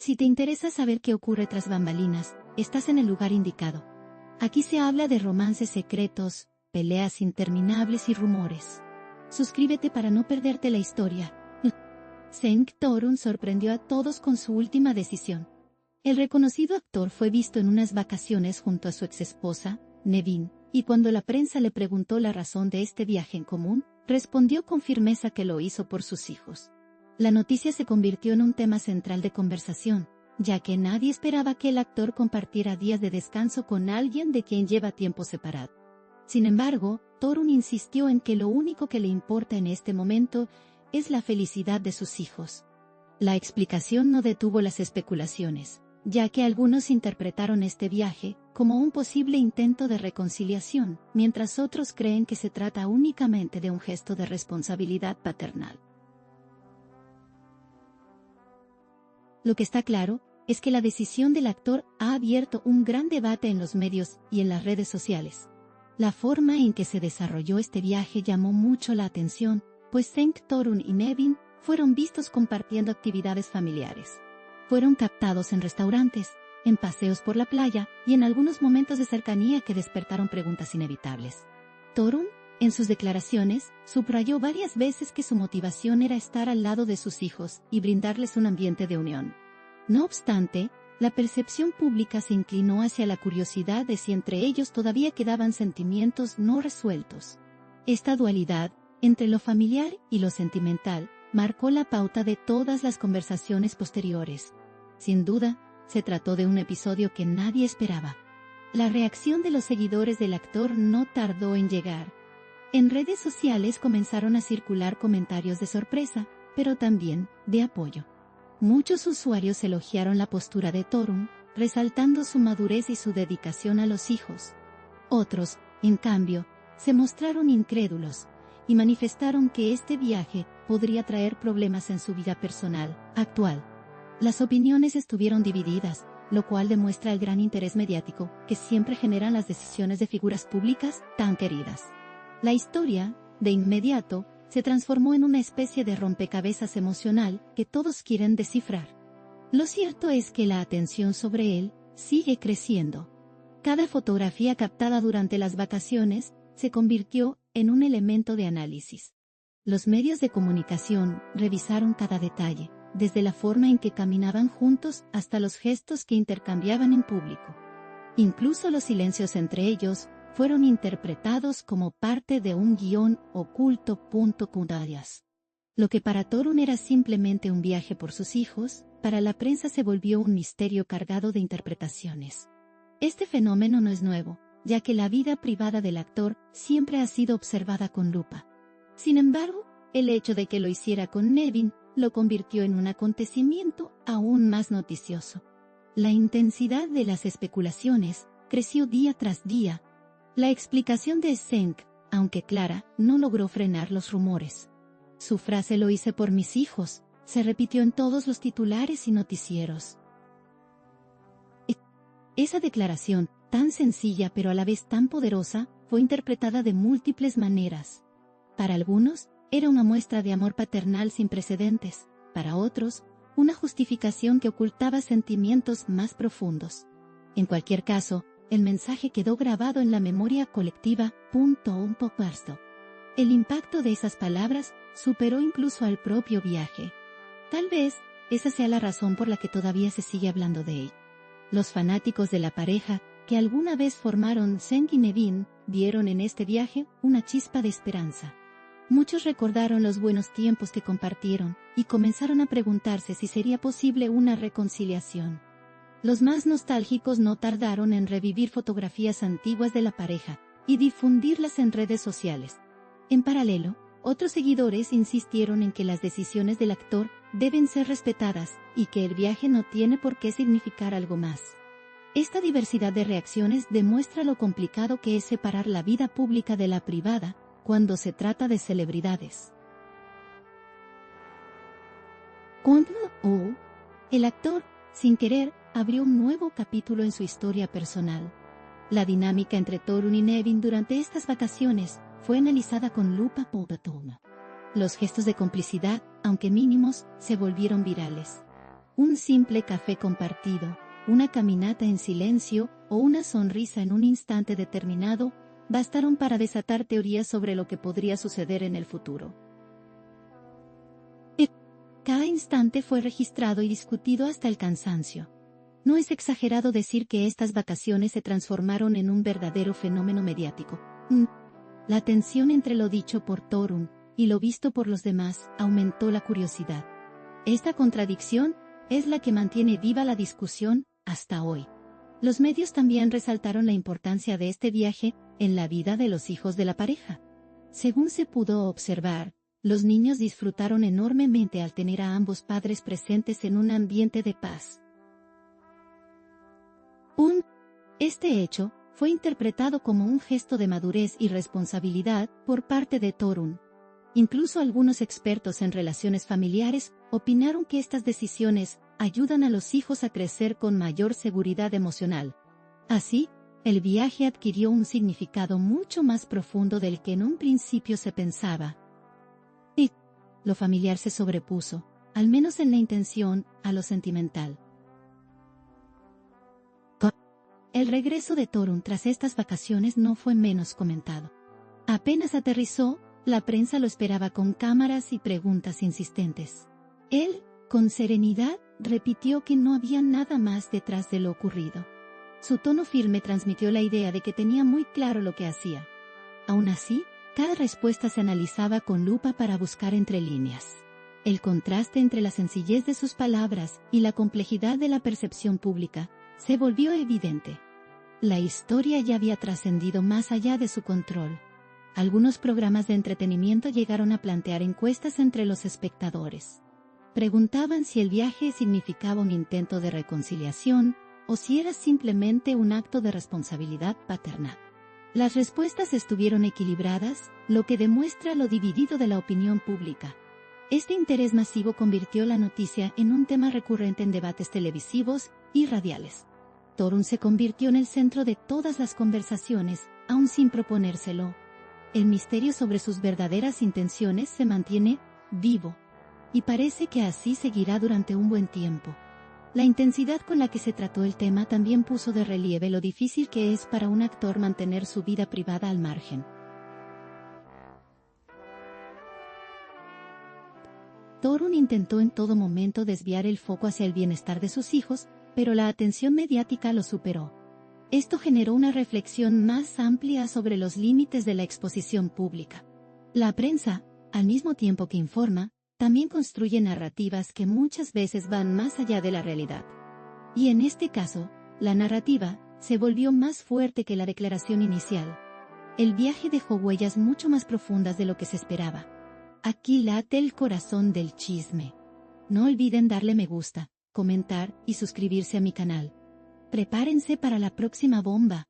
Si te interesa saber qué ocurre tras bambalinas, estás en el lugar indicado. Aquí se habla de romances secretos, peleas interminables y rumores. Suscríbete para no perderte la historia. Cenk Torun sorprendió a todos con su última decisión. El reconocido actor fue visto en unas vacaciones junto a su exesposa, Nevin, y cuando la prensa le preguntó la razón de este viaje en común, respondió con firmeza que lo hizo por sus hijos. La noticia se convirtió en un tema central de conversación, ya que nadie esperaba que el actor compartiera días de descanso con alguien de quien lleva tiempo separado. Sin embargo, Torun insistió en que lo único que le importa en este momento es la felicidad de sus hijos. La explicación no detuvo las especulaciones, ya que algunos interpretaron este viaje como un posible intento de reconciliación, mientras otros creen que se trata únicamente de un gesto de responsabilidad paternal. Lo que está claro es que la decisión del actor ha abierto un gran debate en los medios y en las redes sociales. La forma en que se desarrolló este viaje llamó mucho la atención, pues Cenk Torun y Nevin fueron vistos compartiendo actividades familiares. Fueron captados en restaurantes, en paseos por la playa y en algunos momentos de cercanía que despertaron preguntas inevitables. Torun, en sus declaraciones, subrayó varias veces que su motivación era estar al lado de sus hijos y brindarles un ambiente de unión. No obstante, la percepción pública se inclinó hacia la curiosidad de si entre ellos todavía quedaban sentimientos no resueltos. Esta dualidad, entre lo familiar y lo sentimental, marcó la pauta de todas las conversaciones posteriores. Sin duda, se trató de un episodio que nadie esperaba. La reacción de los seguidores del actor no tardó en llegar. En redes sociales comenzaron a circular comentarios de sorpresa, pero también de apoyo. Muchos usuarios elogiaron la postura de Torun, resaltando su madurez y su dedicación a los hijos. Otros, en cambio, se mostraron incrédulos y manifestaron que este viaje podría traer problemas en su vida personal actual. Las opiniones estuvieron divididas, lo cual demuestra el gran interés mediático que siempre generan las decisiones de figuras públicas tan queridas. La historia, de inmediato, se transformó en una especie de rompecabezas emocional que todos quieren descifrar. Lo cierto es que la atención sobre él sigue creciendo. Cada fotografía captada durante las vacaciones se convirtió en un elemento de análisis. Los medios de comunicación revisaron cada detalle, desde la forma en que caminaban juntos hasta los gestos que intercambiaban en público. Incluso los silencios entre ellos fueron interpretados como parte de un guión oculto. Lo que para Torun era simplemente un viaje por sus hijos, para la prensa se volvió un misterio cargado de interpretaciones. Este fenómeno no es nuevo, ya que la vida privada del actor siempre ha sido observada con lupa. Sin embargo, el hecho de que lo hiciera con Nevin lo convirtió en un acontecimiento aún más noticioso. La intensidad de las especulaciones creció día tras día. La explicación de Cenk, aunque clara, no logró frenar los rumores. Su frase "lo hice por mis hijos" se repitió en todos los titulares y noticieros. Esa declaración, tan sencilla pero a la vez tan poderosa, fue interpretada de múltiples maneras. Para algunos, era una muestra de amor paternal sin precedentes, para otros, una justificación que ocultaba sentimientos más profundos. En cualquier caso, el mensaje quedó grabado en la memoria colectiva. El impacto de esas palabras superó incluso al propio viaje. Tal vez, esa sea la razón por la que todavía se sigue hablando de ello. Los fanáticos de la pareja, que alguna vez formaron Cenk y Nevin, vieron en este viaje una chispa de esperanza. Muchos recordaron los buenos tiempos que compartieron, y comenzaron a preguntarse si sería posible una reconciliación. Los más nostálgicos no tardaron en revivir fotografías antiguas de la pareja, y difundirlas en redes sociales. En paralelo, otros seguidores insistieron en que las decisiones del actor deben ser respetadas, y que el viaje no tiene por qué significar algo más. Esta diversidad de reacciones demuestra lo complicado que es separar la vida pública de la privada, cuando se trata de celebridades. El actor, sin querer, abrió un nuevo capítulo en su historia personal. La dinámica entre Torun y Nevin durante estas vacaciones fue analizada con lupa. Los gestos de complicidad, aunque mínimos, se volvieron virales. Un simple café compartido, una caminata en silencio o una sonrisa en un instante determinado bastaron para desatar teorías sobre lo que podría suceder en el futuro. Cada instante fue registrado y discutido hasta el cansancio. No es exagerado decir que estas vacaciones se transformaron en un verdadero fenómeno mediático. La tensión entre lo dicho por Torunn y lo visto por los demás aumentó la curiosidad. Esta contradicción es la que mantiene viva la discusión hasta hoy. Los medios también resaltaron la importancia de este viaje en la vida de los hijos de la pareja. Según se pudo observar, los niños disfrutaron enormemente al tener a ambos padres presentes en un ambiente de paz. Este hecho fue interpretado como un gesto de madurez y responsabilidad por parte de Torunn. Incluso algunos expertos en relaciones familiares opinaron que estas decisiones ayudan a los hijos a crecer con mayor seguridad emocional. Así, el viaje adquirió un significado mucho más profundo del que en un principio se pensaba. Y lo familiar se sobrepuso, al menos en la intención, a lo sentimental. El regreso de Torunn tras estas vacaciones no fue menos comentado. Apenas aterrizó, la prensa lo esperaba con cámaras y preguntas insistentes. Él, con serenidad, repitió que no había nada más detrás de lo ocurrido. Su tono firme transmitió la idea de que tenía muy claro lo que hacía. Aún así, cada respuesta se analizaba con lupa para buscar entre líneas. El contraste entre la sencillez de sus palabras y la complejidad de la percepción pública se volvió evidente. La historia ya había trascendido más allá de su control. Algunos programas de entretenimiento llegaron a plantear encuestas entre los espectadores. Preguntaban si el viaje significaba un intento de reconciliación o si era simplemente un acto de responsabilidad paternal. Las respuestas estuvieron equilibradas, lo que demuestra lo dividido de la opinión pública. Este interés masivo convirtió la noticia en un tema recurrente en debates televisivos y radiales. Torunn se convirtió en el centro de todas las conversaciones, aún sin proponérselo. El misterio sobre sus verdaderas intenciones se mantiene vivo. Y parece que así seguirá durante un buen tiempo. La intensidad con la que se trató el tema también puso de relieve lo difícil que es para un actor mantener su vida privada al margen. Torunn intentó en todo momento desviar el foco hacia el bienestar de sus hijos, pero la atención mediática lo superó. Esto generó una reflexión más amplia sobre los límites de la exposición pública. La prensa, al mismo tiempo que informa, también construye narrativas que muchas veces van más allá de la realidad. Y en este caso, la narrativa se volvió más fuerte que la declaración inicial. El viaje dejó huellas mucho más profundas de lo que se esperaba. Aquí late el corazón del chisme. No olviden darle me gusta, comentar y suscribirse a mi canal. Prepárense para la próxima bomba.